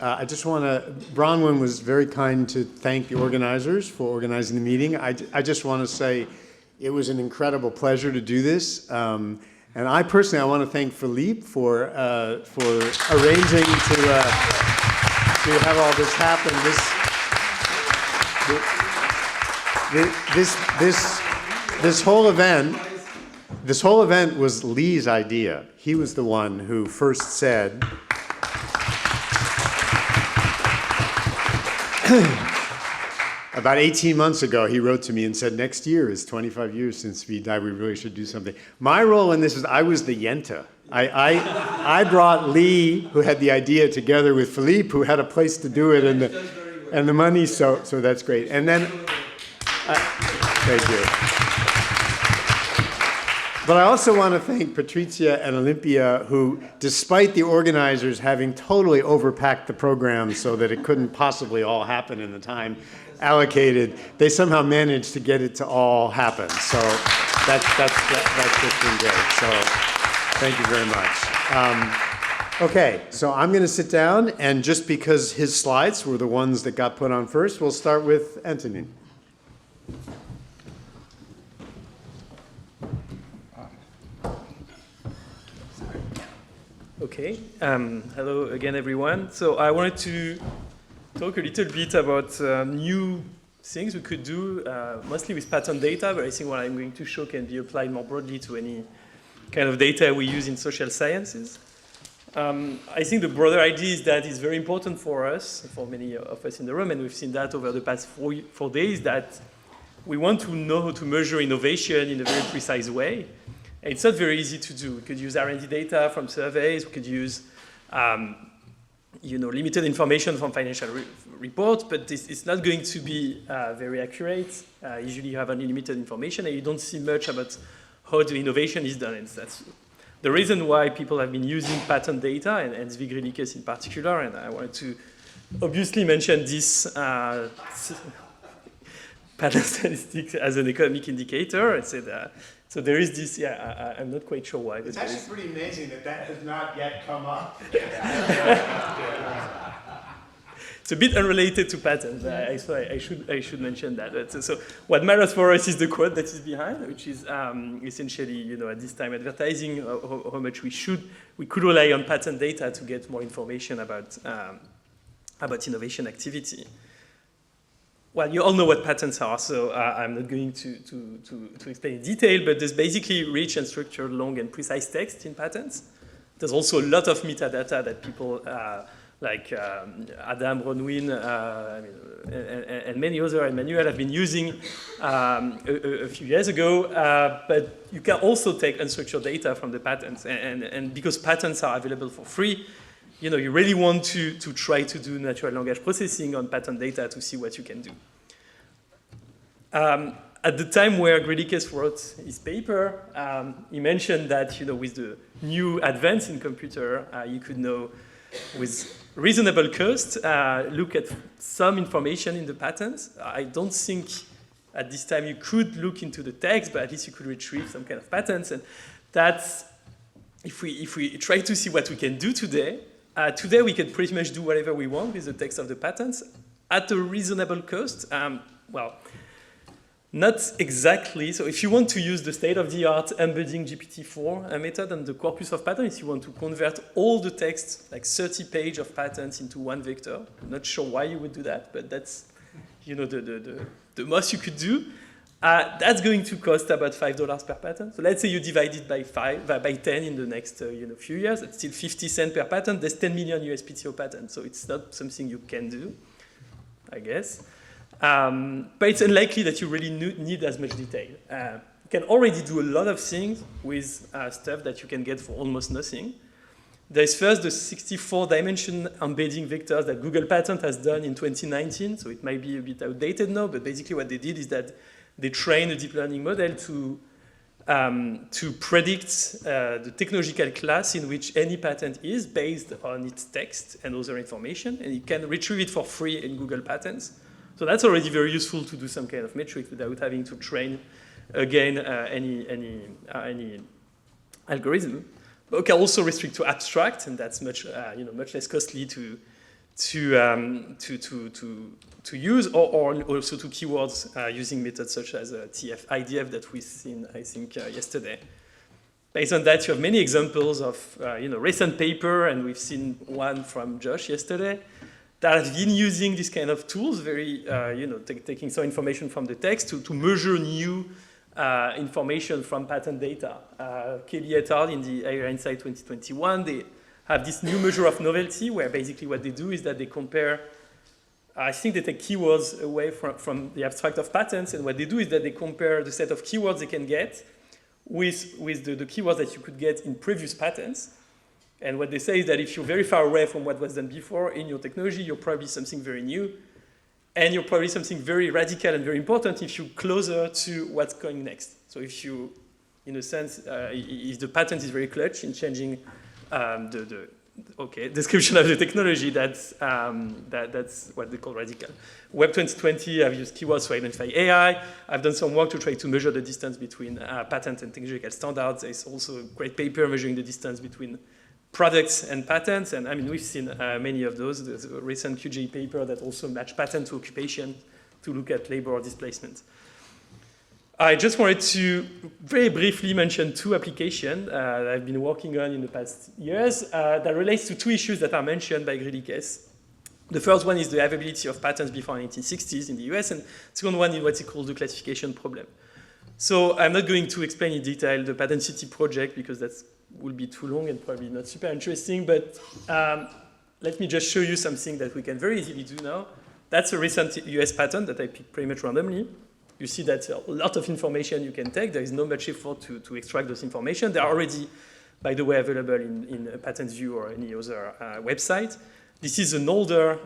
I just want to, Bronwyn was very kind to thank the organizers for organizing the meeting. I just want to say it was an incredible pleasure to do this. And I personally, I want to thank Philippe for arranging to have all this happen. This whole event was Lee's idea. He was the one who first said, about 18 months ago, he wrote to me and said, next year is 25 years since Zvi died, we really should do something. My role in this is I was the Yenta. I brought Lee, who had the idea, together with Philippe, who had a place to do it, and the money, so that's great. And then, thank you. But I also want to thank Patrizia and Olympia, who, despite the organizers having totally overpacked the program so that it couldn't possibly all happen in the time allocated, they somehow managed to get it to all happen. So that's just been great. So thank you very much. Okay, so I'm going to sit down, and just because his slides were the ones that got put on first, we'll start with Antonin. Okay, hello again, everyone. So I wanted to talk a little bit about new things we could do, mostly with pattern data, but I think what I'm going to show can be applied more broadly to any kind of data we use in social sciences. I think the broader idea is that it's very important for us, for many of us in the room, and we've seen that over the past four days, that we want to know how to measure innovation in a very precise way. It's not very easy to do. We could use R&D data from surveys. We could use, limited information from financial reports, but it's not going to be very accurate. Usually you have only limited information, and you don't see much about how the innovation is done. And that's the reason why people have been using pattern data, and Zvi Griliches in particular, and I wanted to obviously mention this pattern statistics as an economic indicator. And said, so there is this, I'm not quite sure why. It's actually pretty amazing that has not yet come up. It's a bit unrelated to patterns. I should mention that. So what matters for us is the quote that is behind, which is essentially, at this time advertising, how much we could rely on pattern data to get more information about innovation activity. Well, you all know what patterns are, so I'm not going to explain in detail, but there's basically rich and structured, long and precise text in patterns. There's also a lot of metadata that people like Adam, Bronwyn, and many others, and Manuel have been using a few years ago, but you can also take unstructured data from the patterns, and because patterns are available for free, you really want to try to do natural language processing on pattern data to see what you can do. At the time where Griliches wrote his paper, he mentioned that with the new advance in computer, you could know with reasonable cost, look at some information in the patterns. I don't think at this time you could look into the text, but at least you could retrieve some kind of patterns. And that's, if we try to see what we can do today, today we can pretty much do whatever we want with the text of the patterns at a reasonable cost. Well, not exactly. So if you want to use the state-of-the-art embedding GPT-4 method and the corpus of patterns, you want to convert all the text, like 30 pages of patterns, into one vector. I'm not sure why you would do that, but that's the most you could do. That's going to cost about $5 per pattern. So let's say you divide it by 10 in the next few years. It's still 50 cents per pattern. There's 10 million USPTO patents, so it's not something you can do, I guess. But it's unlikely that you really need as much detail. You can already do a lot of things with stuff that you can get for almost nothing. There's first the 64-dimension embedding vectors that Google Patent has done in 2019, so it might be a bit outdated now, but basically what they did is that they trained a deep learning model to predict the technological class in which any patent is based on its text and other information, and you can retrieve it for free in Google Patents. So that's already very useful to do some kind of metric without having to train again any algorithm. But we can also restrict to abstract, and that's much much less costly to to use, or also to keywords using methods such as TF, IDF that we've seen, I think, yesterday. Based on that, you have many examples of recent paper, and we've seen one from Josh yesterday, that has been using this kind of tools, very, taking some information from the text to measure new information from patent data. Kelly et al. In the Area Insight 2021, they have this new measure of novelty, where basically what they do is that they compare, I think they take keywords away from the abstract of patents, and what they do is that they compare the set of keywords they can get with the keywords that you could get in previous patents. And what they say is that if you're very far away from what was done before in your technology, you're probably something very new, and you're probably something very radical and very important if you're closer to what's going next. So if you, in a sense, if the patent is very clutch in changing the description of the technology, that's what they call radical. Web 2020, I've used keywords to identify AI. I've done some work to try to measure the distance between patent and technological standards. There's also a great paper measuring the distance between products and patents, and I mean, we've seen many of those. There's a recent QJ paper that also matched patent to occupation to look at labor displacement. I just wanted to very briefly mention two applications that I've been working on in the past years that relates to two issues that are mentioned by Griliches. The first one is the availability of patents before the 1960s in the US, and the second one is what he calls the classification problem. So I'm not going to explain in detail the Patent City project because that will be too long and probably not super interesting, but let me just show you something that we can very easily do now. That's a recent US patent that I picked pretty much randomly. You see that a lot of information you can take. There is not much effort to extract those information. They are already, by the way, available in PatentView or any other website. This is an older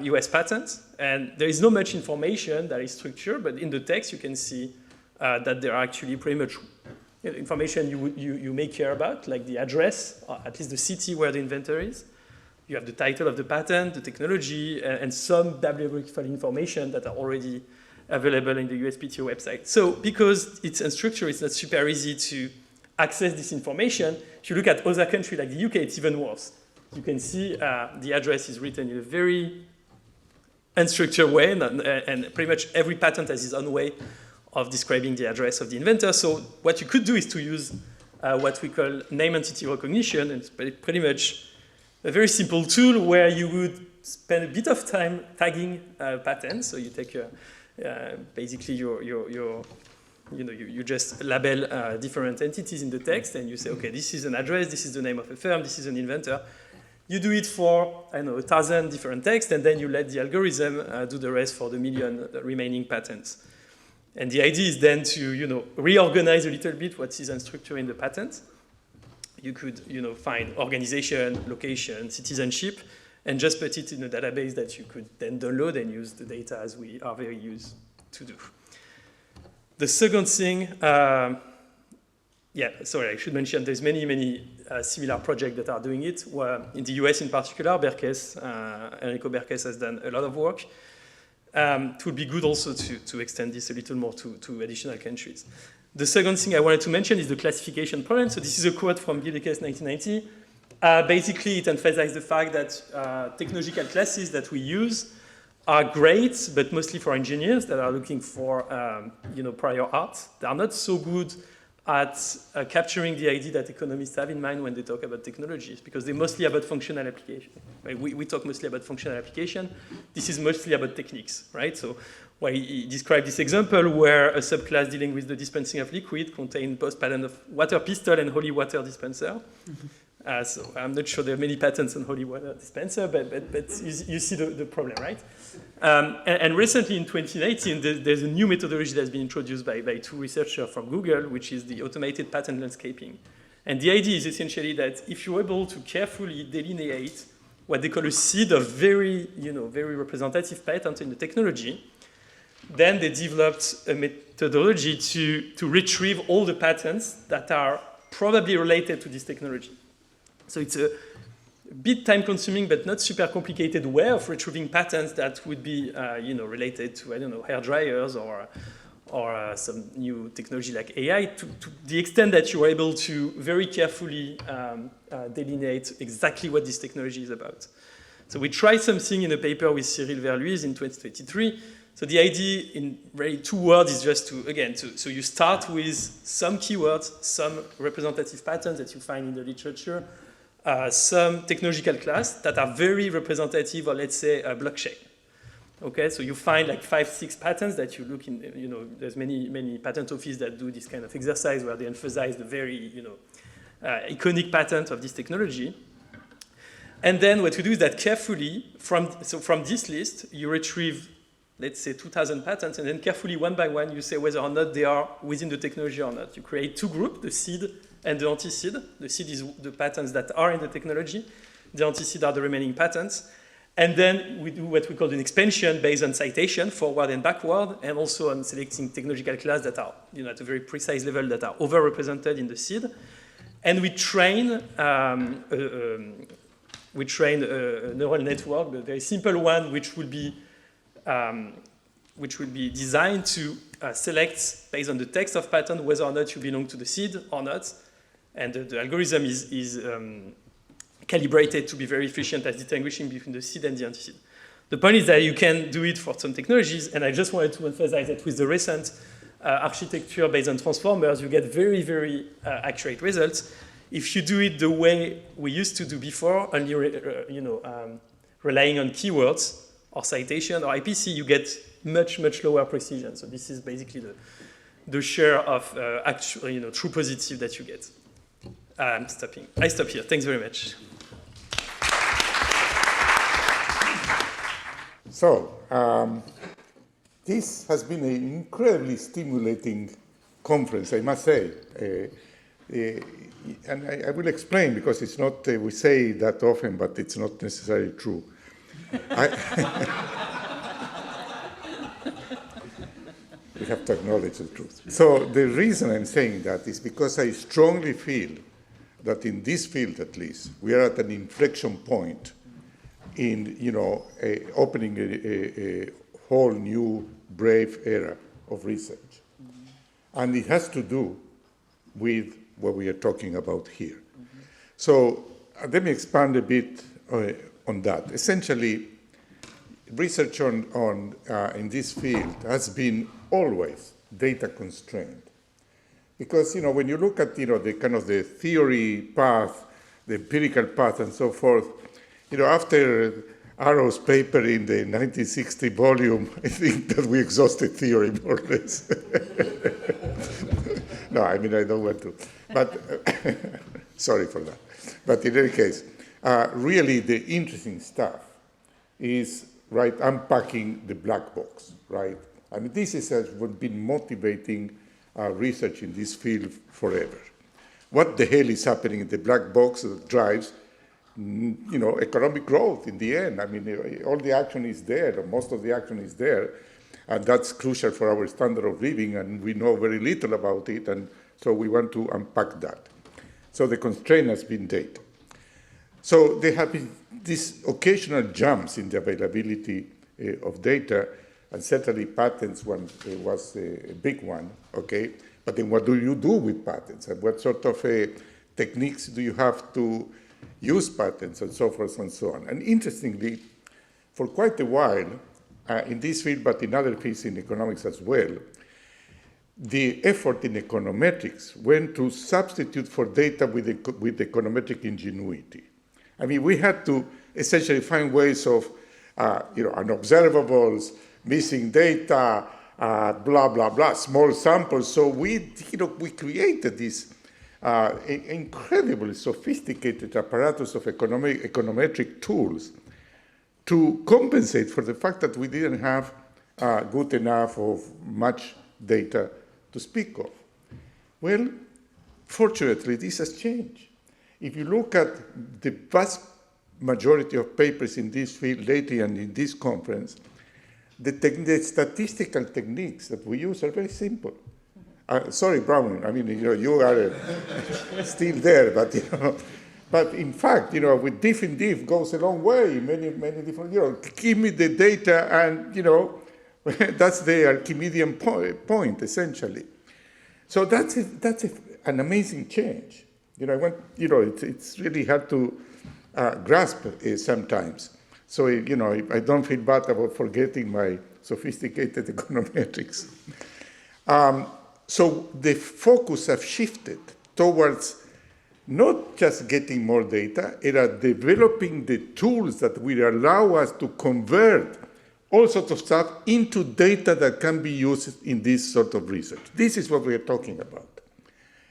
US patent, and there is not much information that is structured, but in the text you can see that there are actually pretty much information you may care about, like the address, or at least the city where the inventor is. You have the title of the patent, the technology, and some bibliographical information that are already available in the USPTO website. So because it's unstructured, it's not super easy to access this information. If you look at other countries like the UK, it's even worse. You can see the address is written in a very unstructured way, and pretty much every patent has its own way of describing the address of the inventor. So what you could do is to use what we call name entity recognition, and it's pretty much a very simple tool where you would spend a bit of time tagging patents. So you take basically you just label different entities in the text, and you say, okay, this is an address, this is the name of a firm, this is an inventor. You do it for, 1,000 different texts, and then you let the algorithm do the rest for the million remaining patents. And the idea is then to, reorganize a little bit what is unstructured in the patent. You could, find organization, location, citizenship, and just put it in a database that you could then download and use the data as we are very used to do. The second thing, I should mention there's many similar projects that are doing it. In the US in particular, Enrico Bergeaud has done a lot of work. It would be good also to extend this a little more to additional countries. The second thing I wanted to mention is the classification problem. So this is a quote from Griliches 1990. Basically, it emphasizes the fact that technological classes that we use are great, but mostly for engineers that are looking for prior art. They are not so good at capturing the idea that economists have in mind when they talk about technologies, because they're mostly about functional application. Right? We talk mostly about functional application. This is mostly about techniques, right? So he described this example where a subclass dealing with the dispensing of liquid contained both patent of water pistol and holy water dispenser. So I'm not sure there are many patents on holy water dispenser, but you see the problem, right? And recently in 2018, there's a new methodology that's been introduced by two researchers from Google, which is the automated patent landscaping. And the idea is essentially that if you're able to carefully delineate what they call a seed of very representative patent in the technology, then they developed a methodology to retrieve all the patents that are probably related to this technology. So it's a bit time-consuming, but not super complicated way of retrieving patents that would be, related to, hair dryers or some new technology like AI, to the extent that you are able to very carefully delineate exactly what this technology is about. So we tried something in a paper with Cyril Verluis in 2023. So the idea in really 2 words is just to, again, so you start with some keywords, some representative patterns that you find in the literature, some technological class that are very representative of, let's say, a blockchain. Okay, so you find like 5, 6 patterns that you look in, there's many patent offices that do this kind of exercise where they emphasize the very, iconic patterns of this technology. And then what you do is that carefully, from this list, you retrieve, let's say, 2,000 patents, and then carefully, one by one, you say whether or not they are within the technology or not. You create 2 groups, the seed and the anti-seed. The seed is the patents that are in the technology. The anti-seed are the remaining patents. And then we do what we call an expansion based on citation, forward and backward, and also on selecting technological classes that are, at a very precise level, that are overrepresented in the seed. And we train a neural network, a very simple one, which will be designed to select, based on the text of pattern, whether or not you belong to the seed or not. And the algorithm is calibrated to be very efficient at distinguishing between the seed and the anti-seed. The point is that you can do it for some technologies, and I just wanted to emphasize that with the recent architecture based on transformers, you get very, very accurate results. If you do it the way we used to do before, only relying on keywords or citation or IPC, you get much, much lower precision. So this is basically the share of actual, true positive that you get. I'm stopping. I stop here. Thanks very much. So, this has been an incredibly stimulating conference, I must say. And I will explain, because it's not, we say that often, but it's not necessarily true. We have to acknowledge the truth. So the reason I'm saying that is because I strongly feel that in this field, at least, we are at an inflection point in, opening a whole new brave era of research. And it has to do with what we are talking about here. So let me expand a bit on that. Essentially, research in this field has been always data constrained. Because, when you look at, the kind of the theory path, the empirical path and so forth, after Arrow's paper in the 1960 volume, I think that we exhausted theory more or less. No, I don't want to. But sorry for that. But in any case, really the interesting stuff is, right, unpacking the black box, right? This has been motivating research in this field forever. What the hell is happening in the black box that drives, economic growth in the end? All the action is there, or most of the action is there, and that's crucial for our standard of living, and we know very little about it, and so we want to unpack that. So the constraint has been data. So there have been these occasional jumps in the availability of data, and certainly patents was a big one, okay? But then what do you do with patents? And what sort of techniques do you have to use patents and so forth and so on? And interestingly, for quite a while, in this field, but in other fields in economics as well, the effort in econometrics went to substitute for data with econometric ingenuity. We had to essentially find ways of, unobservables, missing data, blah, blah, blah, small samples. So we created this incredibly sophisticated apparatus of econometric tools to compensate for the fact that we didn't have good enough of much data to speak of. Well, fortunately, this has changed. If you look at the vast majority of papers in this field lately and in this conference, the statistical techniques that we use are very simple. Sorry, Brown, you are still there, but in fact, with diff and diff goes a long way, many different, give me the data and, that's the Archimedean point, essentially. So that's an amazing change. It's really hard to grasp sometimes. So, I don't feel bad about forgetting my sophisticated econometrics. So the focus has shifted towards not just getting more data, it is developing the tools that will allow us to convert all sorts of stuff into data that can be used in this sort of research. This is what we are talking about.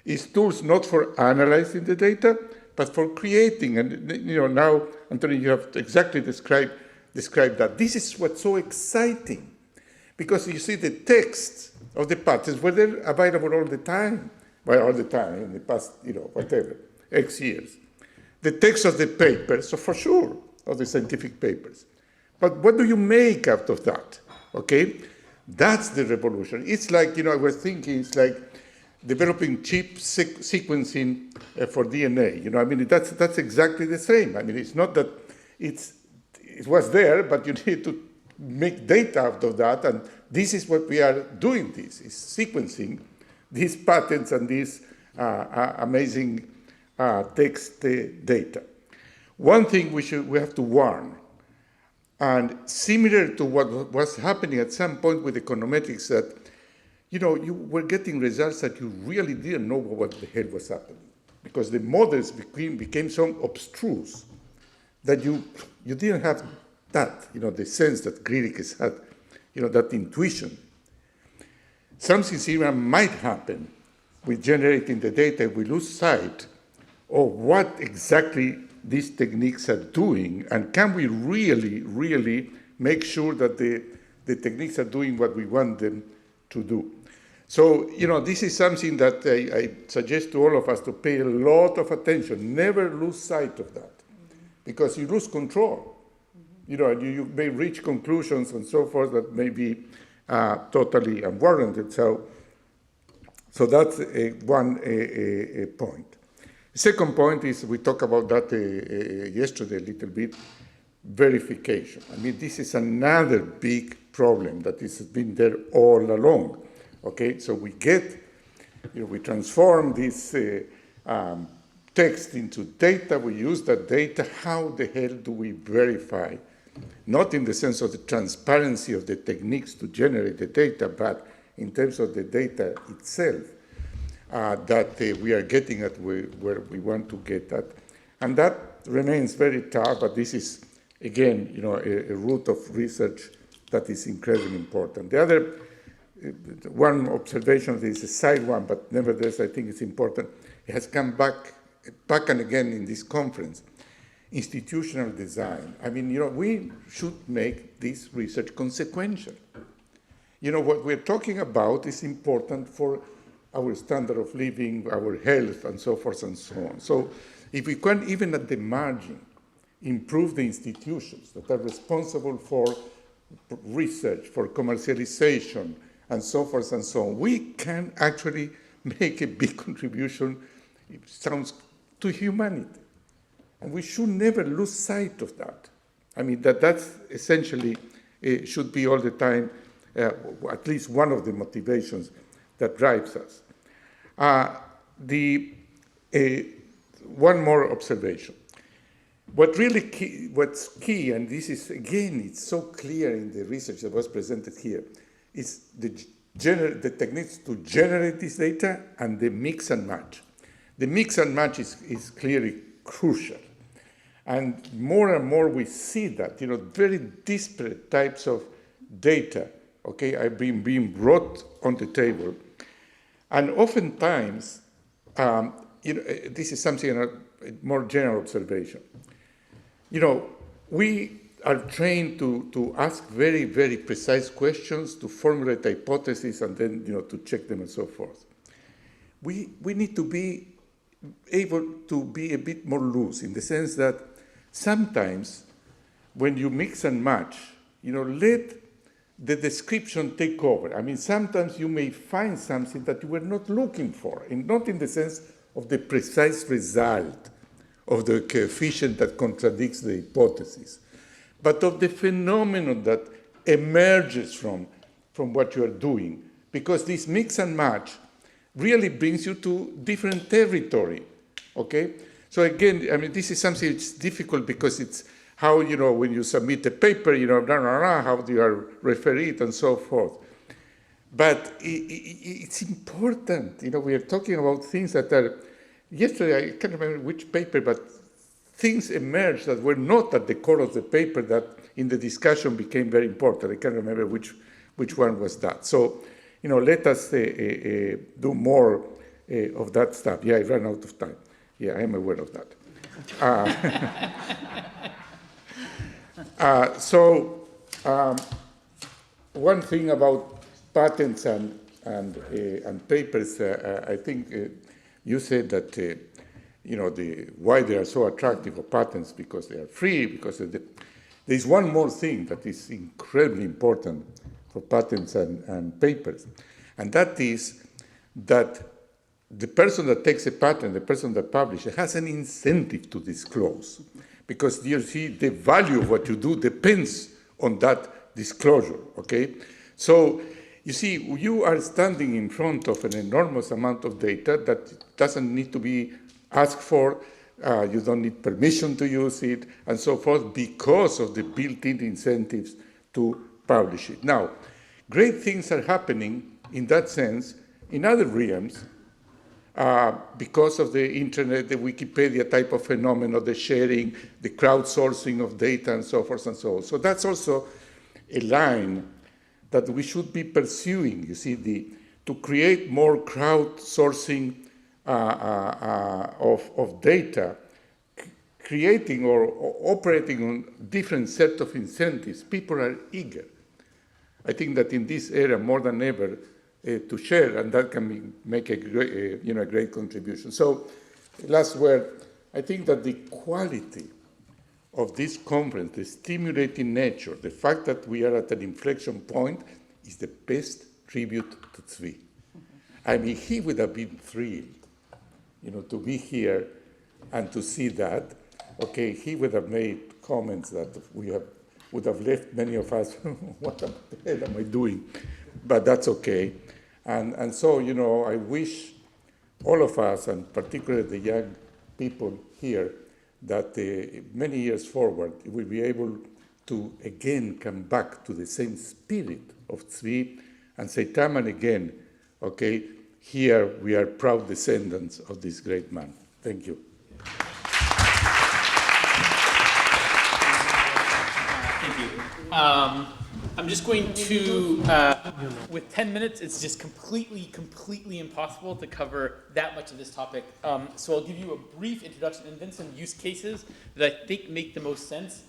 It's tools not for analyzing the data, but for creating. And now, Antonin, you have exactly described that. This is what's so exciting, because you see the texts of the patents were there available all the time. Well, all the time in the past, whatever, X years. The text of the papers, so for sure, of the scientific papers. But what do you make out of that? Okay, that's the revolution. It's like, I was thinking, it's like developing cheap sequencing for DNA. That's exactly the same. It's not that it was there, but you need to make data out of that, and this is what we are doing. This is sequencing these patents and these amazing text data. One thing we have to warn, and similar to what was happening at some point with econometrics, that you were getting results that you really didn't know what the hell was happening, because the models became so abstruse that you didn't have that, the sense that Griliches had, that intuition. Something similar might happen with generating the data. We lose sight of what exactly these techniques are doing, and can we really, really make sure that the techniques are doing what we want them to do. So, this is something that I suggest to all of us to pay a lot of attention. Never lose sight of that, because you lose control. You may reach conclusions and so forth that may be totally unwarranted. So that's one point. The second point is, we talked about that yesterday a little bit, verification. This is another big problem that has been there all along. Okay, so we we transform this text into data, we use that data. How the hell do we verify? Not in the sense of the transparency of the techniques to generate the data, but in terms of the data itself, that we are getting at where we want to get at. And that remains very tough, but this is, again, a route of research that is incredibly important. The other one observation is a side one, but nevertheless I think it's important. It has come back and again in this conference. Institutional design. We should make this research consequential. What we're talking about is important for our standard of living, our health, and so forth and so on. So if we can, even at the margin, improve the institutions that are responsible for research, for commercialization, and so forth and so on, we can actually make a big contribution, it sounds, to humanity. And we should never lose sight of that. That's essentially should be all the time, at least one of the motivations that drives us. One more observation. What's key, and this is, again, it's so clear in the research that was presented here, is the techniques to generate this data and the mix and match. The mix and match is clearly crucial. And more we see that, very disparate types of data, okay, are being brought on the table. And oftentimes, this is something, a more general observation. We are trained to ask very, very precise questions, to formulate hypotheses, and then, to check them and so forth. We need to be able to be a bit more loose, in the sense that sometimes when you mix and match, let the description take over. Sometimes you may find something that you were not looking for, and not in the sense of the precise result of the coefficient that contradicts the hypothesis, but of the phenomenon that emerges from what you are doing, because this mix and match really brings you to different territory, okay? So again, this is something that's difficult, because it's how, when you submit a paper, how do you refer it and so forth. But it's important, we are talking about things that are, yesterday, I can't remember which paper, but things emerged that were not at the core of the paper that in the discussion became very important. I can't remember which one was that. So, let us do more of that stuff. Yeah, I ran out of time. Yeah, I am aware of that. One thing about patents and papers, I think you said that why they are so attractive for patents, because they are free, because there's one more thing that is incredibly important for patents and papers, and that is that the person that takes a patent, the person that publishes, has an incentive to disclose, because you see the value of what you do depends on that disclosure, okay? So you see, you are standing in front of an enormous amount of data that doesn't need to be asked for. You don't need permission to use it, and so forth, because of the built-in incentives to publish it. Now, great things are happening in that sense in other realms because of the internet, the Wikipedia type of phenomenon, the sharing, the crowdsourcing of data, and so forth and so on. So that's also a line that we should be pursuing, you see, to create more crowdsourcing of data, creating or operating on different set of incentives. People are eager. I think that in this era, more than ever, to share, and that can make a great contribution. So, last word, I think that the quality of this conference, the stimulating nature, the fact that we are at an inflection point, is the best tribute to Zvi. I mean, he would have been thrilled, to be here and to see that. Okay, he would have made comments that would have left many of us, what the hell am I doing? But that's okay. And so, I wish all of us, and particularly the young people here, that many years forward, we'll be able to again come back to the same spirit of Zvi and say time and again, okay, here we are proud descendants of this great man. Thank you. Thank you. I'm just going to, with 10 minutes, it's just completely impossible to cover that much of this topic. So I'll give you a brief introduction and then some use cases that I think make the most sense.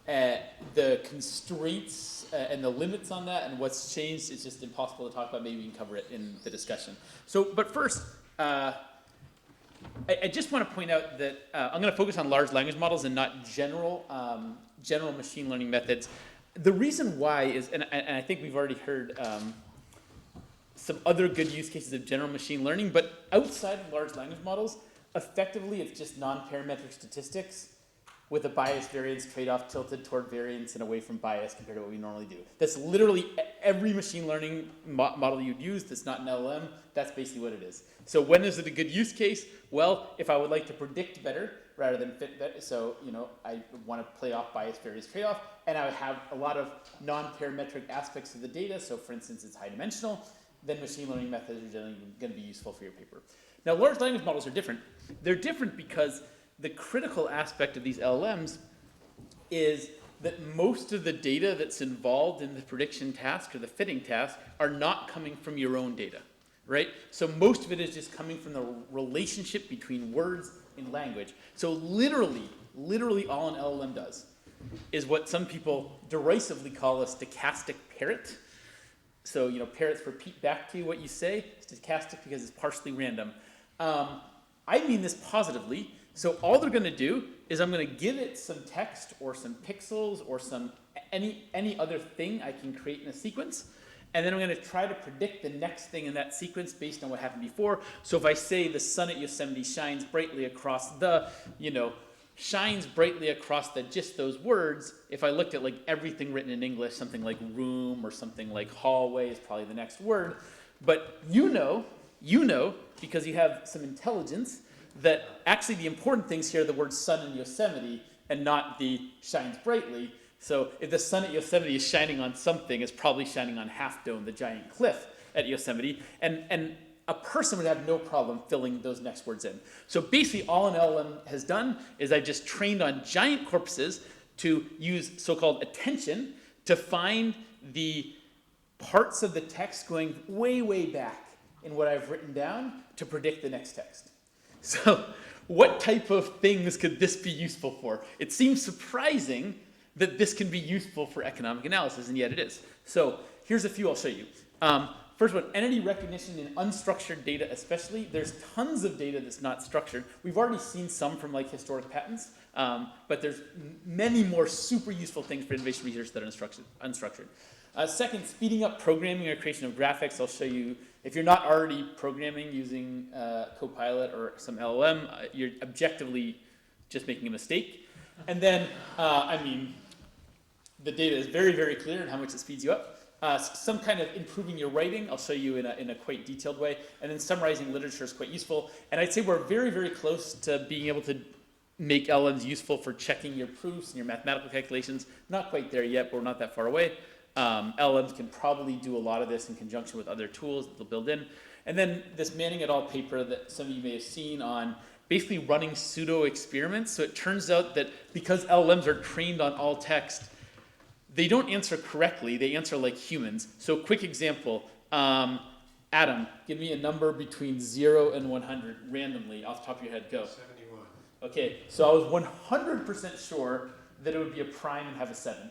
The constraints and the limits on that and what's changed is just impossible to talk about. Maybe we can cover it in the discussion. But first, I just want to point out that I'm going to focus on large language models and not general machine learning methods. The reason why is, and I think we've already heard some other good use cases of general machine learning, but outside of large language models, effectively it's just non-parametric statistics with a bias variance trade-off tilted toward variance and away from bias compared to what we normally do. That's literally every machine learning model you'd use that's not an LLM, that's basically what it is. So when is it a good use case? Well, if I would like to predict better rather than fit better, so I want to play off bias variance trade-off, and I would have a lot of non-parametric aspects of the data, so for instance it's high dimensional, then machine learning methods are generally going to be useful for your paper. Now large language models are different. They're different because the critical aspect of these LLMs is that most of the data that's involved in the prediction task or the fitting task are not coming from your own data, right? So most of it is just coming from the relationship between words in language. So literally all an LLM does is what some people derisively call a stochastic parrot. So, parrots repeat back to you what you say. Stochastic because it's partially random. I mean this positively. So all they're going to do is I'm going to give it some text or some pixels or some any other thing I can create in a sequence. And then I'm going to try to predict the next thing in that sequence based on what happened before. So if I say the sun at Yosemite shines brightly across the, shines brightly across just those words, if I looked at like everything written in English, something like room or something like hallway is probably the next word. But you know, because you have some intelligence, that actually the important things here are the word sun and Yosemite, and not the shines brightly. So if the sun at Yosemite is shining on something, it's probably shining on Half Dome, the giant cliff at Yosemite. And a person would have no problem filling those next words in. So basically all an LLM has done is I've just trained on giant corpuses to use so-called attention to find the parts of the text going way, way back in what I've written down to predict the next text. So what type of things could this be useful for? It seems surprising that this can be useful for economic analysis, and yet it is. So here's a few I'll show you. First one, entity recognition in unstructured data especially. There's tons of data that's not structured. We've already seen some from like historic patents, but there's many more super useful things for innovation research that are unstructured. Second, speeding up programming or creation of graphics. I'll show you, if you're not already programming using Copilot or some LLM, you're objectively just making a mistake. And then, the data is very, very clear in how much it speeds you up. Some kind of improving your writing, I'll show you in a quite detailed way. And then summarizing literature is quite useful. And I'd say we're very, very close to being able to make LLMs useful for checking your proofs and your mathematical calculations. Not quite there yet, but we're not that far away. LLMs can probably do a lot of this in conjunction with other tools that they'll build in. And then this Manning et al. Paper that some of you may have seen on basically running pseudo experiments. So it turns out that because LLMs are trained on all text, they don't answer correctly, they answer like humans. So quick example, Adam, give me a number between 0 and 100 randomly, off the top of your head, go. 71. Okay, so I was 100% sure that it would be a prime and have a 7.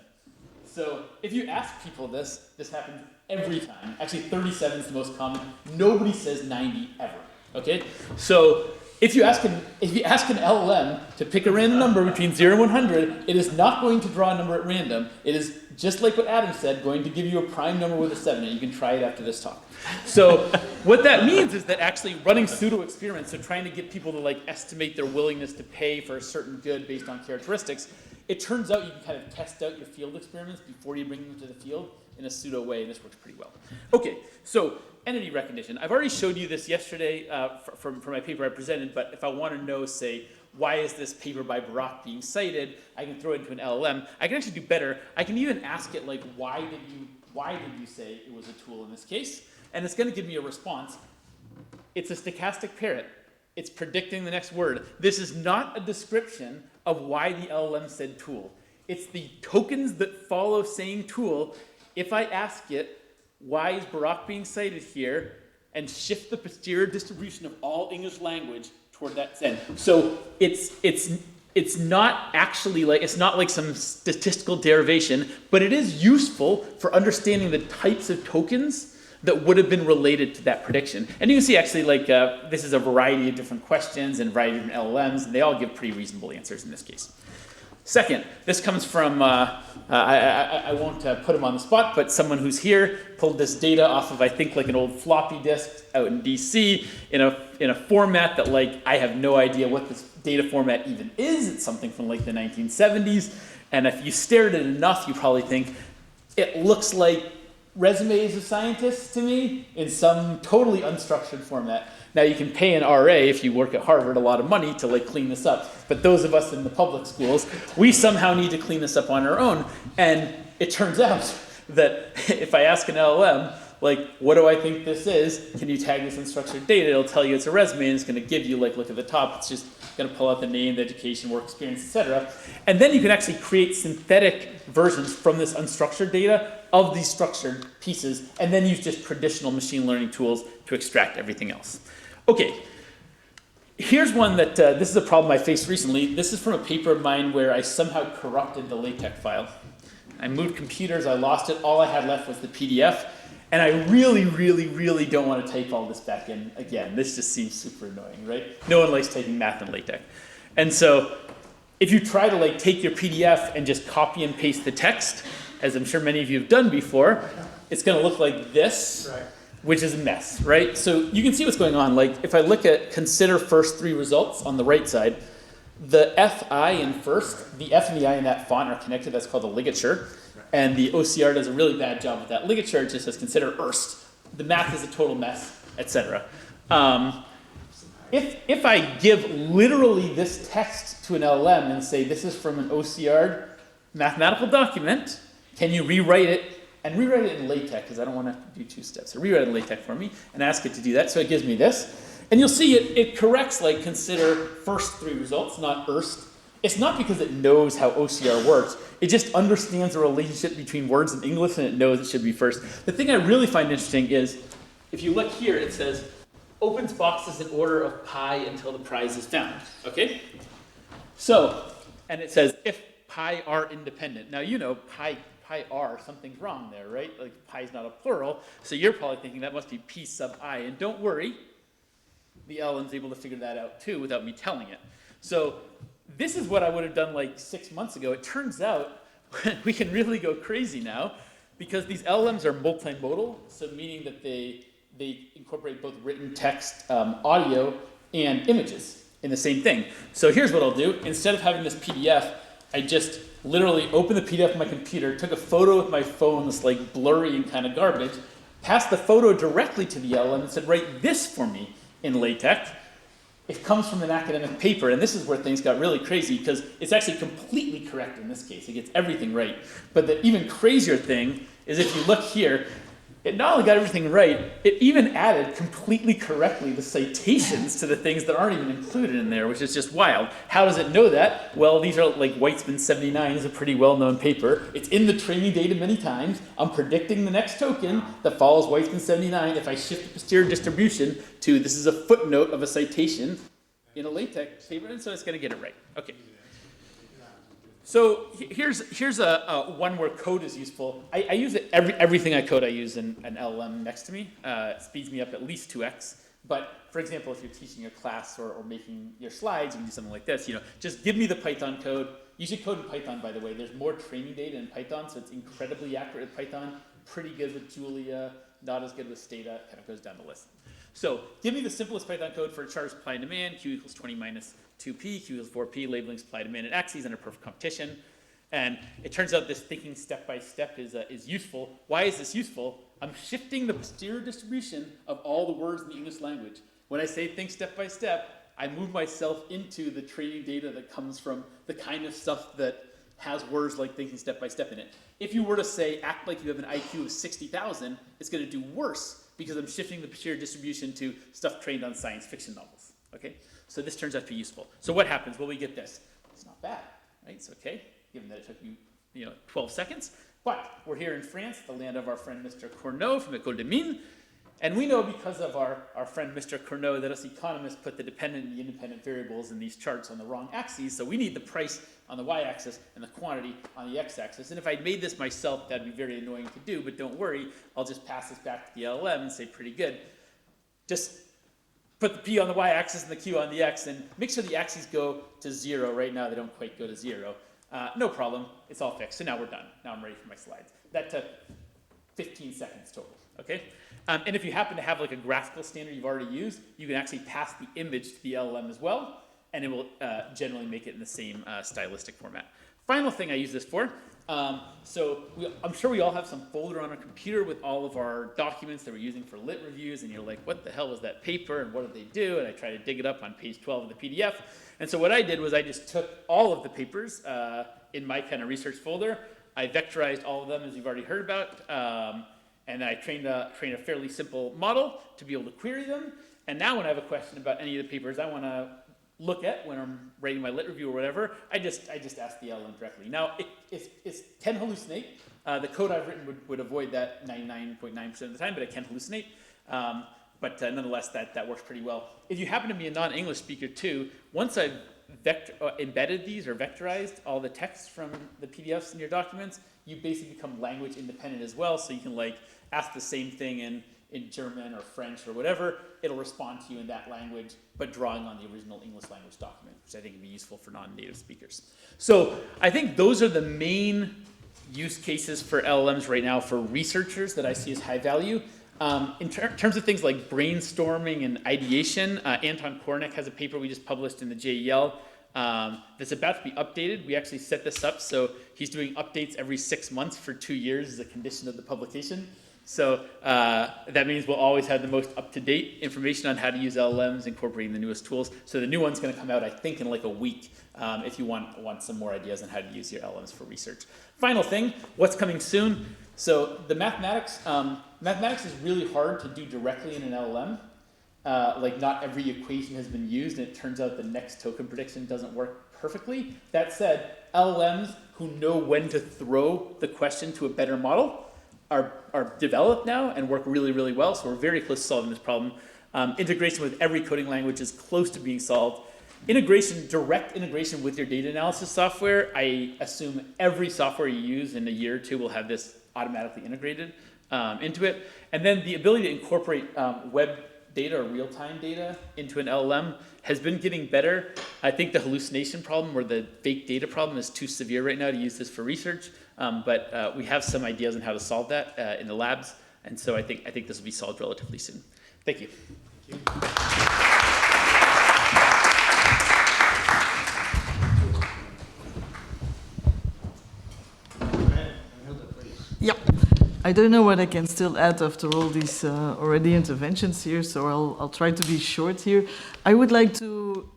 So if you ask people this happens every time. Actually 37 is the most common. Nobody says 90 ever, okay? So if you ask an LLM to pick a random number between 0 and 100, it is not going to draw a number at random. It is, just like what Adam said, going to give you a prime number with a 7, and you can try it after this talk. So what that means is that actually running pseudo experiments, so trying to get people to like estimate their willingness to pay for a certain good based on characteristics, it turns out you can kind of test out your field experiments before you bring them to the field in a pseudo way, and this works pretty well. Okay, so entity recognition. I've already showed you this yesterday for my paper I presented, but if I want to know, say, why is this paper by Barak being cited, I can throw it into an LLM. I can actually do better. I can even ask it, like, why did you say it was a tool in this case? And it's going to give me a response. It's a stochastic parrot. It's predicting the next word. This is not a description of why the LLM said tool. It's the tokens that follow saying tool. If I ask it, why is Barak being cited here, and shift the posterior distribution of all English language toward that end. So it's not actually like, it's not like some statistical derivation, but it is useful for understanding the types of tokens that would have been related to that prediction. And you can see actually like this is a variety of different questions and a variety of different LLMs, and they all give pretty reasonable answers in this case. Second, this comes from, I won't put him on the spot, but someone who's here pulled this data off of, I think, like an old floppy disk out in DC in a format that, like, I have no idea what this data format even is. It's something from, like, the 1970s. And if you stare at it enough, you probably think, it looks like resumes of scientists to me in some totally unstructured format. Now you can pay an RA if you work at Harvard a lot of money to like clean this up. But those of us in the public schools, we somehow need to clean this up on our own. And it turns out that if I ask an LLM, like, what do I think this is? Can you tag this unstructured data? It'll tell you it's a resume, and it's going to give you, like, look at the top. It's just going to pull out the name, the education, work experience, etc. And then you can actually create synthetic versions from this unstructured data of these structured pieces, and then use just traditional machine learning tools to extract everything else. Okay, here's one that, this is a problem I faced recently. This is from a paper of mine where I somehow corrupted the LaTeX file. I moved computers, I lost it, all I had left was the PDF, and I really, really, really don't want to type all this back in again. This just seems super annoying, right? No one likes typing math in LaTeX. And so, if you try to like take your PDF and just copy and paste the text, as I'm sure many of you have done before, it's going to look like this. Right. Which is a mess, right? So you can see what's going on. Like if I look at consider first 3 results on the right side, the FI in first, the F and the I in that font are connected. That's called a ligature. And the OCR does a really bad job with that ligature. It just says consider erst. The math is a total mess, etc. if I give literally this text to an LLM and say, this is from an OCR mathematical document, can you rewrite it? And rewrite it in LaTeX, because I don't want to do 2 steps. So rewrite it in LaTeX for me and ask it to do that. So it gives me this. And you'll see it corrects, like, consider first 3 results, not erst. It's not because it knows how OCR works. It just understands the relationship between words in English, and it knows it should be first. The thing I really find interesting is, if you look here, it says, opens boxes in order of pi until the prize is found. Okay? So, and it says, if pi are independent. Now, you know, pi r, something's wrong there, right? Like, pi is not a plural, so you're probably thinking that must be p sub I, and don't worry, the LLM's able to figure that out too without me telling it. So this is what I would have done like 6 months ago. It turns out we can really go crazy now, because these LLMs are multimodal, so meaning that they incorporate both written text, audio, and images in the same thing. So here's what I'll do. Instead of having this PDF, I just literally opened the PDF on my computer, took a photo with my phone that's like blurry and kind of garbage, passed the photo directly to the LLM and said, write this for me in LaTeX. It comes from an academic paper, and this is where things got really crazy, because it's actually completely correct in this case. It gets everything right. But the even crazier thing is, if you look here, it not only got everything right, it even added completely correctly the citations to the things that aren't even included in there, which is just wild. How does it know that? Well, these are like Weitzman 79 is a pretty well-known paper. It's in the training data many times. I'm predicting the next token that follows Weitzman 79 if I shift the posterior distribution to, this is a footnote of a citation in a LaTeX paper, and so it's going to get it right. Okay. So here's a one where code is useful. I use it, everything I code I use in an LLM next to me. It speeds me up at least 2x. But for example, if you're teaching a class or making your slides, you can do something like this. Just give me the Python code. You should code in Python, by the way. There's more training data in Python, so it's incredibly accurate in Python. Pretty good with Julia, not as good with Stata. Kind of goes down the list. So give me the simplest Python code for a chart of supply and demand. Q equals 20 minus 2p, q equals 4p, labeling supply, demand, and axes under perfect competition. And it turns out this thinking step by step is useful. Why is this useful? I'm shifting the posterior distribution of all the words in the English language. When I say think step by step, I move myself into the training data that comes from the kind of stuff that has words like thinking step by step in it. If you were to say, act like you have an IQ of 60,000, it's going to do worse, because I'm shifting the posterior distribution to stuff trained on science fiction novels. Okay? So this turns out to be useful. So what happens? Well, we get this. It's not bad, right? It's okay, given that it took you 12 seconds. But we're here in France, the land of our friend Mr. Cournot from École des Mines. And we know, because of our friend Mr. Cournot, that us economists put the dependent and the independent variables in these charts on the wrong axes. So we need the price on the y-axis and the quantity on the x-axis. And if I'd made this myself, that'd be very annoying to do. But don't worry, I'll just pass this back to the LLM and say, pretty good. Just put the p on the y-axis and the q on the x, and make sure the axes go to 0. Right now, they don't quite go to 0. No problem. It's all fixed. So now we're done. Now I'm ready for my slides. That took 15 seconds total. Okay? And if you happen to have like a graphical standard you've already used, you can actually pass the image to the LLM as well, and it will generally make it in the same stylistic format. Final thing I use this for. I'm sure we all have some folder on our computer with all of our documents that we're using for lit reviews, and you're like, what the hell was that paper, and what did they do? And I try to dig it up on page 12 of the PDF. And so what I did was I just took all of the papers in my kind of research folder. I vectorized all of them, as you've already heard about, and I trained a fairly simple model to be able to query them. And now when I have a question about any of the papers I want to look at when I'm writing my lit review or whatever, I just ask the LLM directly. Now, it can hallucinate. The code I've written would avoid that 99.9% of the time, but it can hallucinate. But nonetheless, that works pretty well. If you happen to be a non-English speaker too, once I've embedded these or vectorized all the text from the PDFs in your documents, you basically become language independent as well. So you can like ask the same thing in German or French or whatever. It'll respond to you in that language, but drawing on the original English language document, which I think would be useful for non-native speakers. So I think those are the main use cases for LLMs right now for researchers that I see as high value. In terms of things like brainstorming and ideation, Anton Kornick has a paper we just published in the JEL that's about to be updated. We actually set this up, so he's doing updates every 6 months for 2 years as a condition of the publication. So that means we'll always have the most up-to-date information on how to use LLMs, incorporating the newest tools. So the new one's going to come out, I think, in like a week if you want some more ideas on how to use your LLMs for research. Final thing, what's coming soon? So the mathematics is really hard to do directly in an LLM. Like not every equation has been used, and it turns out the next token prediction doesn't work perfectly. That said, LLMs who know when to throw the question to a better model are developed now and work really, really well. So we're very close to solving this problem. Integration with every coding language is close to being solved. Direct integration with your data analysis software. I assume every software you use in a year or two will have this automatically integrated into it. And then the ability to incorporate web data or real-time data into an LLM has been getting better. I think the hallucination problem or the fake data problem is too severe right now to use this for research, but we have some ideas on how to solve that in the labs, and so I think this will be solved relatively soon. Thank you. Yeah, I don't know what I can still add after all these already interventions here, so I'll try to be short here. I would like to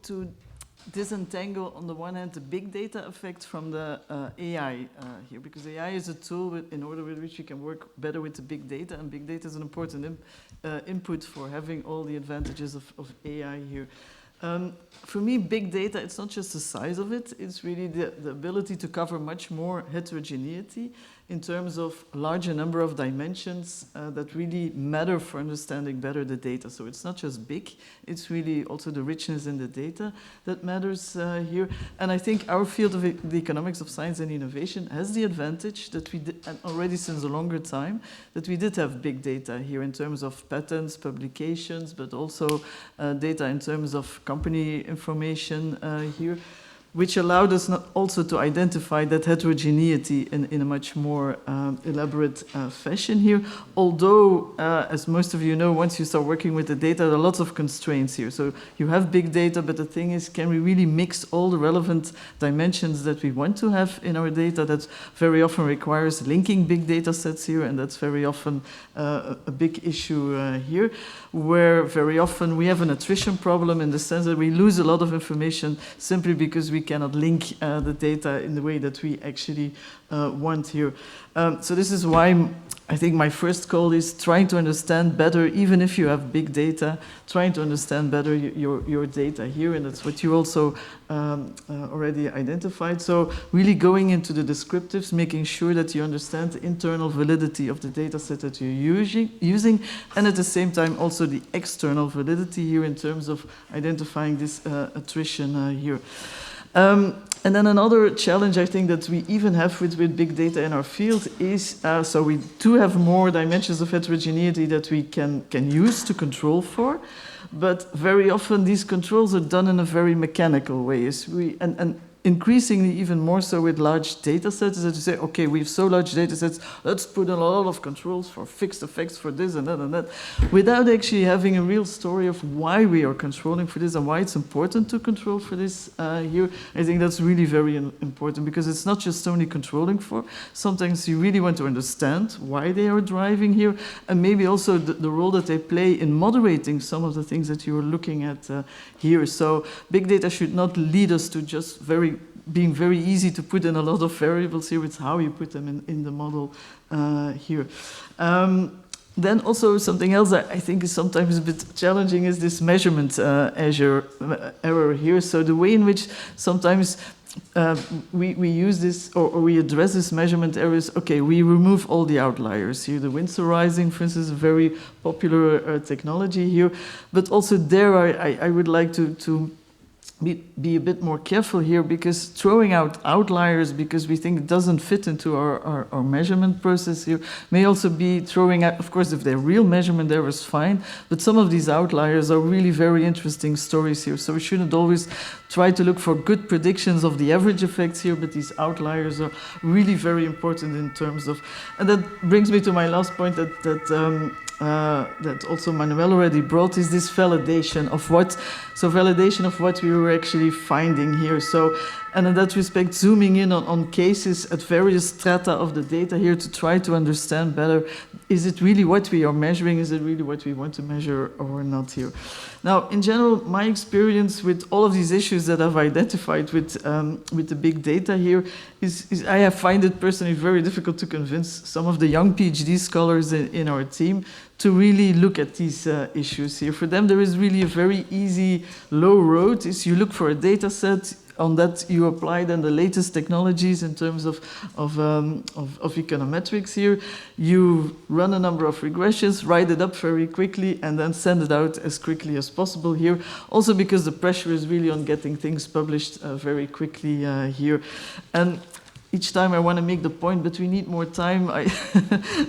disentangle, on the one hand, the big data effect from the AI here, because AI is a tool in order with which you can work better with the big data, and big data is an important input for having all the advantages of AI here. For me, big data, it's not just the size of it, it's really the ability to cover much more heterogeneity in terms of a larger number of dimensions that really matter for understanding better the data. So it's not just big, it's really also the richness in the data that matters here. And I think our field of the economics of science and innovation has the advantage that we did, and already since a longer time, that we did have big data here in terms of patents, publications, but also data in terms of company information here, which allowed us also to identify that heterogeneity in a much more elaborate fashion here. Although, as most of you know, once you start working with the data, there are lots of constraints here. So you have big data, but the thing is, can we really mix all the relevant dimensions that we want to have in our data? That very often requires linking big data sets here, and that's very often a big issue here, where very often we have an attrition problem in the sense that we lose a lot of information simply because we cannot link the data in the way that we actually want here. So this is why I think my first call is trying to understand better, even if you have big data, trying to understand better your data here, and that's what you also already identified. So really going into the descriptives, making sure that you understand the internal validity of the data set that you're using, and at the same time also the external validity here in terms of identifying this attrition here. And then another challenge I think that we even have with big data in our field is, so we do have more dimensions of heterogeneity that we can use to control for, but very often these controls are done in a very mechanical way. And increasingly even more so with large data sets, that you say, okay, we have so large data sets, let's put in a lot of controls for fixed effects for this and that, without actually having a real story of why we are controlling for this and why it's important to control for this here. I think that's really very important, because it's not just only controlling for, sometimes you really want to understand why they are driving here, and maybe also the role that they play in moderating some of the things that you're looking at here. So big data should not lead us to just being very easy to put in a lot of variables here. It's how you put them in the model here. Then also something else that I think is sometimes a bit challenging is this measurement error here. So the way in which sometimes we use this, or we address this measurement error is, okay, we remove all the outliers here. The winds rising, for instance, is a very popular technology here. But also there I would like to be a bit more careful here, because throwing out outliers because we think it doesn't fit into our measurement process here may also be throwing out, of course, if they're real measurement errors, fine, but some of these outliers are really very interesting stories here. So we shouldn't always try to look for good predictions of the average effects here, but these outliers are really very important in terms of, and that brings me to my last point that also Manuel already brought, is this validation of what we were actually finding here. So, and in that respect, zooming in on cases at various strata of the data here to try to understand better is it really what we are measuring? Is it really what we want to measure or not here? Now, in general, my experience with all of these issues that I've identified with the big data here is I have find it personally very difficult to convince some of the young PhD scholars in our team to really look at these issues here. For them, there is really a very easy, low road. Is you look for a data set, on that you apply then the latest technologies in terms of econometrics here. You run a number of regressions, write it up very quickly, and then send it out as quickly as possible here. Also because the pressure is really on getting things published very quickly here. And each time I want to make the point, but we need more time,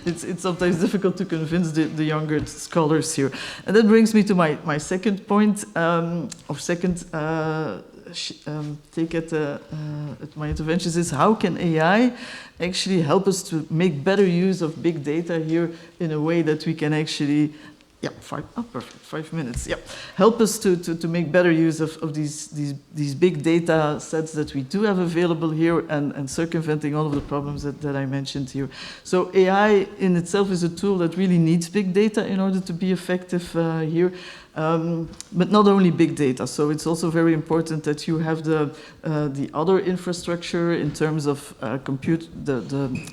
it's sometimes difficult to convince the younger scholars here. And that brings me to my second point, take at my interventions is how can AI actually help us to make better use of big data here in a way that we can actually, perfect, 5 minutes, help us to make better use of these big data sets that we do have available here and circumventing all of the problems that I mentioned here. So AI in itself is a tool that really needs big data in order to be effective here. But not only big data, so it's also very important that you have the other infrastructure in terms of the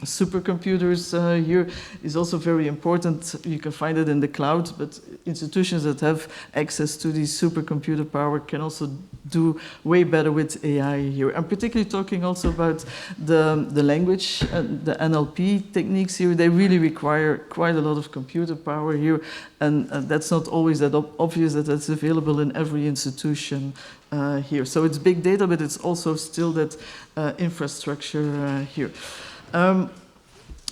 supercomputers here is also very important. You can find it in the cloud, but institutions that have access to these supercomputer power can also do way better with AI here. I'm particularly talking also about the language, the NLP techniques here. They really require quite a lot of computer power here, and that's not always that obvious that that's available in every institution here. So it's big data, but it's also still that infrastructure here.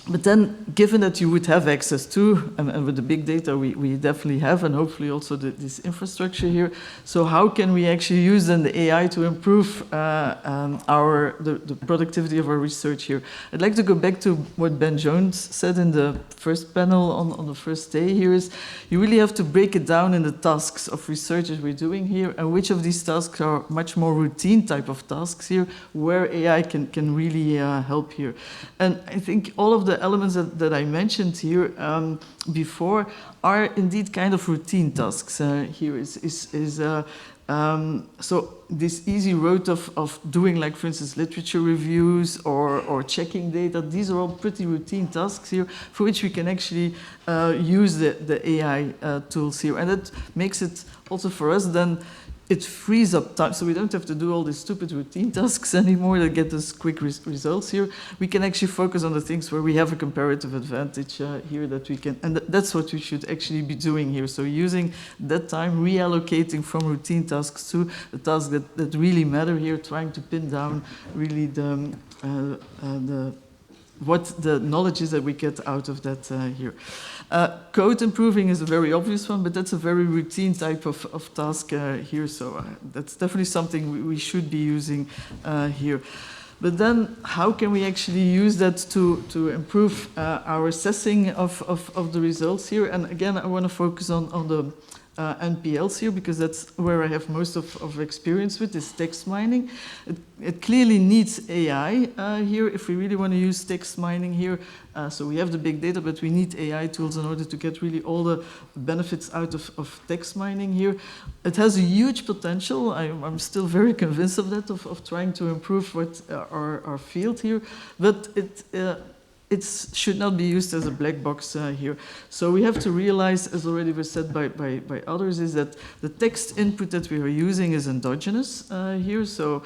But then, given that you would have access to, and with the big data we definitely have, and hopefully also this infrastructure here, so how can we actually use then the AI to improve the productivity of our research here? I'd like to go back to what Ben Jones said in the first panel on the first day here is, you really have to break it down in the tasks of research that we're doing here, and which of these tasks are much more routine type of tasks here, where AI can really help here. And I think all of the elements that I mentioned here before are indeed kind of routine tasks here. So this easy road of doing, like for instance, literature reviews or checking data, these are all pretty routine tasks here for which we can actually use the AI tools here. And that makes it also for us then, it frees up time, so we don't have to do all these stupid routine tasks anymore that get us quick results here. We can actually focus on the things where we have a comparative advantage here that we can, and that's what we should actually be doing here. So using that time, reallocating from routine tasks to the tasks that really matter here, trying to pin down really what the knowledge is that we get out of that here. Code improving is a very obvious one, but that's a very routine type of task here, so that's definitely something we should be using here. But then how can we actually use that to improve our assessing of the results here? And again, I want to focus on the NPLs here, because that's where I have most of experience with, is text mining. It clearly needs AI here if we really want to use text mining here. So we have the big data, but we need AI tools in order to get really all the benefits out of text mining here. It has a huge potential. I'm still very convinced of that, of trying to improve what our field here, but it should not be used as a black box here. So we have to realize, as already was said by others, is that the text input that we are using is endogenous here. So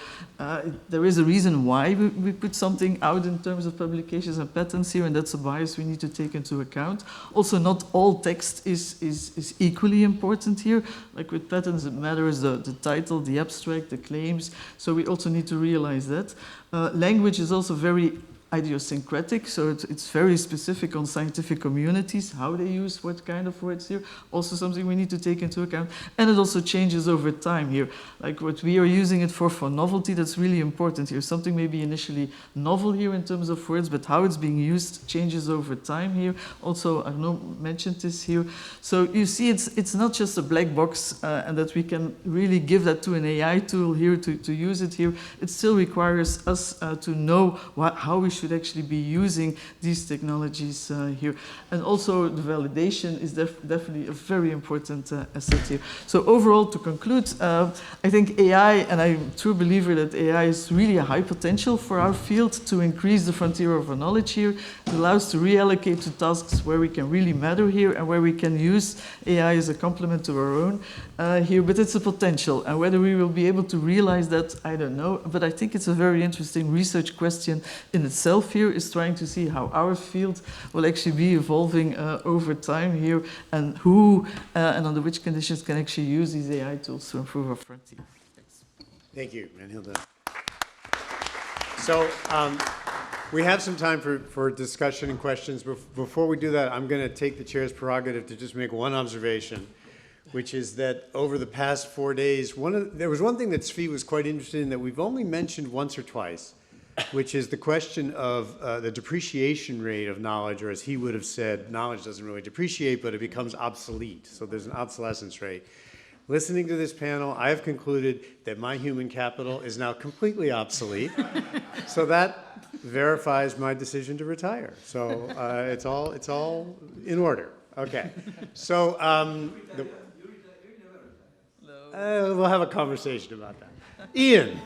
there is a reason why we put something out in terms of publications and patents here, and that's a bias we need to take into account. Also, not all text is equally important here. Like with patents, it matters the title, the abstract, the claims. So we also need to realize that. Language is also very idiosyncratic, so it's very specific on scientific communities, how they use what kind of words here. Also something we need to take into account. And it also changes over time here. Like what we are using it for novelty, that's really important here. Something may be initially novel here in terms of words, but how it's being used changes over time here. Also, Arnaud mentioned this here. So you see, it's not just a black box and that we can really give that to an AI tool here to use it here. It still requires us to know how we should actually be using these technologies here. And also the validation is definitely a very important asset here. So overall, to conclude, I think AI, and I'm a true believer that AI is really a high potential for our field to increase the frontier of our knowledge here. It allows to reallocate to tasks where we can really matter here and where we can use AI as a complement to our own here, but it's a potential. And whether we will be able to realize that, I don't know, but I think it's a very interesting research question in itself here, is trying to see how our field will actually be evolving over time here, and who and under which conditions can actually use these AI tools to improve our frontier. Thanks. Thank you, Reinhilde. So we have some time for discussion and questions. Before we do that, I'm going to take the chair's prerogative to just make one observation, which is that over the past 4 days, there was one thing that Zvi was quite interested in that we've only mentioned once or twice, which is the question of the depreciation rate of knowledge, or as he would have said, knowledge doesn't really depreciate, but it becomes obsolete. So there's an obsolescence rate. Listening to this panel, I have concluded that my human capital is now completely obsolete. So that verifies my decision to retire. So it's all in order. Okay. So we'll have a conversation about that. Ian.